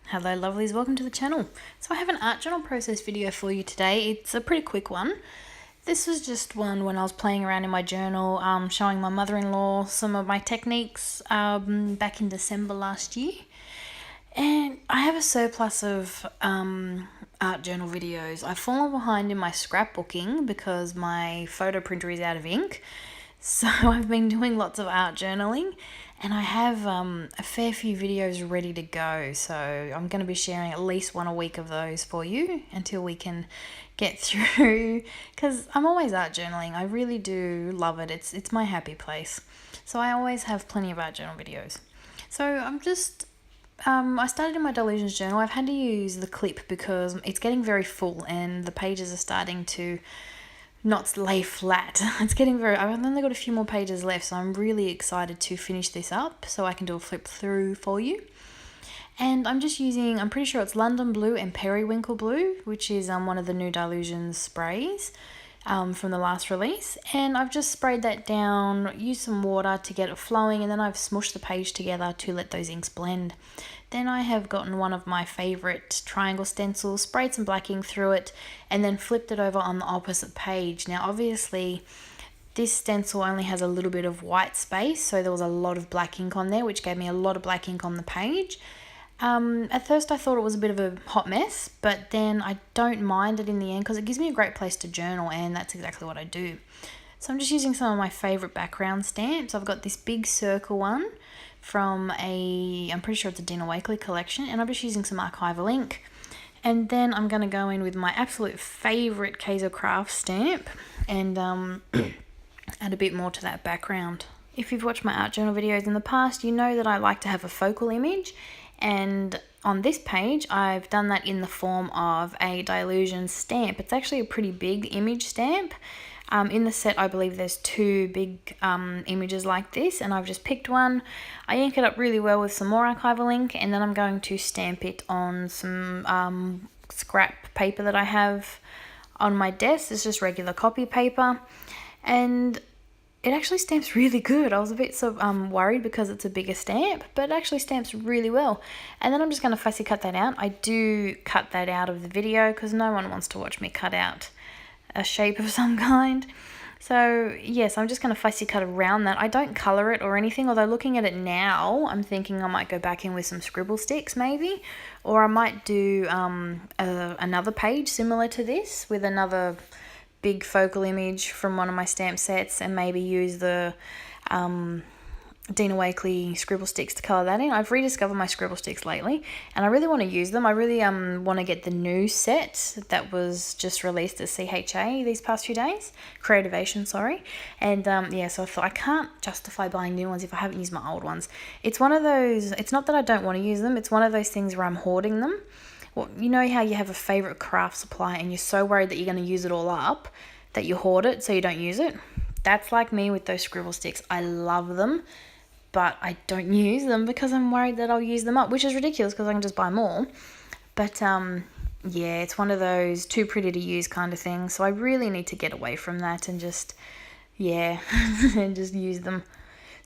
Hello lovelies, welcome to the channel. So I have an art journal process video for you today. It's a pretty quick one. This was just one when I was playing around in my journal, showing my mother-in-law some of my techniques back in December last year. And I have a surplus of art journal videos. I've fallen behind in my scrapbooking because my photo printer is out of ink. So I've been doing lots of art journaling and I have a fair few videos ready to go. So I'm going to be sharing at least one a week of those for you until we can get through, because I'm always art journaling. I really do love it. It's my happy place. So I always have plenty of art journal videos. So I started in my Dylusions journal. I've had to use the clip because it's getting very full and the pages are starting to not lay flat. I've only got a few more pages left, so I'm really excited to finish this up so I can do a flip through for you. And I'm just using, I'm pretty sure it's London Blue and Periwinkle Blue, which is one of the new Dylusions sprays from the last release. And I've just sprayed that down, used some water to get it flowing, and then I've smushed the page together to let those inks blend. Then I have gotten one of my favourite triangle stencils, sprayed some black ink through it, and then flipped it over on the opposite page. Now obviously this stencil only has a little bit of white space, so there was a lot of black ink on there, which gave me a lot of black ink on the page. At first I thought it was a bit of a hot mess, but then I don't mind it in the end because it gives me a great place to journal, and that's exactly what I do. So I'm just using some of my favourite background stamps. I've got this big circle one from I'm pretty sure it's a Dina Wakley collection, and I'm just using some archival ink. And then I'm going to go in with my absolute favourite Kaiser Craft stamp and add a bit more to that background. If you've watched my art journal videos in the past, you know that I like to have a focal image, and on this page I've done that in the form of a Dylusions stamp. It's actually a pretty big image stamp. In the set I believe there's two big images like this, and I've just picked one. I ink it up really well with some more archival ink, and then I'm going to stamp it on some scrap paper that I have on my desk. It's just regular copy paper, and it actually stamps really good. I was a bit worried because it's a bigger stamp, but it actually stamps really well. And then I'm just going to fussy cut that out. I do cut that out of the video because no one wants to watch me cut out a shape of some kind. So yes, I'm just going to fussy cut around that. I don't colour it or anything, although looking at it now, I'm thinking I might go back in with some scribble sticks maybe, or I might do another page similar to this with another big focal image from one of my stamp sets, and maybe use the Dina Wakley scribble sticks to colour that in. I've rediscovered my scribble sticks lately and I really want to use them. I really want to get the new set that was just released at CHA these past few days, Creativation, sorry. And yeah, so I thought I can't justify buying new ones if I haven't used my old ones. It's one of those, it's not that I don't want to use them, it's one of those things where I'm hoarding them. Well, you know how you have a favourite craft supply and you're so worried that you're going to use it all up that you hoard it so you don't use it? That's like me with those scribble sticks. I love them, but I don't use them because I'm worried that I'll use them up, which is ridiculous because I can just buy more. But yeah, it's one of those too pretty to use kind of things. So I really need to get away from that and just, yeah, and just use them.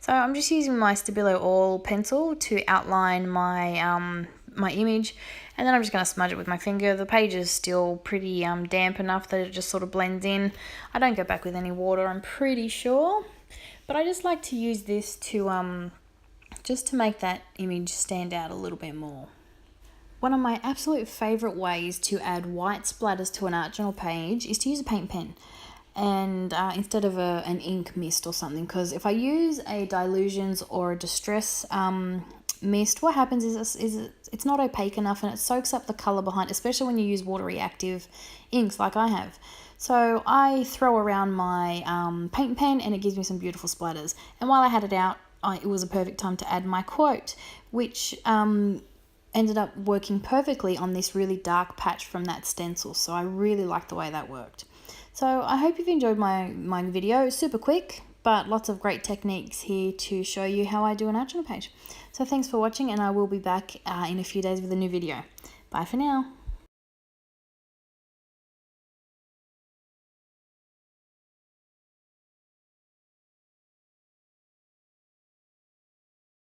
So I'm just using my Stabilo All pencil to outline my my image, and then I'm just going to smudge it with my finger. The page is still pretty damp enough that it just sort of blends in. I don't go back with any water, I'm pretty sure. But I just like to use this to just to make that image stand out a little bit more. One of my absolute favourite ways to add white splatters to an art journal page is to use a paint pen, and instead of an ink mist or something, because if I use a Dylusions or a Distress mist, what happens is it's not opaque enough and it soaks up the colour behind, especially when you use water reactive inks like I have. So I throw around my paint pen and it gives me some beautiful splatters. And while I had it out, it was a perfect time to add my quote, which ended up working perfectly on this really dark patch from that stencil. So I really liked the way that worked. So I hope you've enjoyed my video. It's super quick, but lots of great techniques here to show you how I do an art journal page. So thanks for watching, and I will be back in a few days with a new video. Bye for now.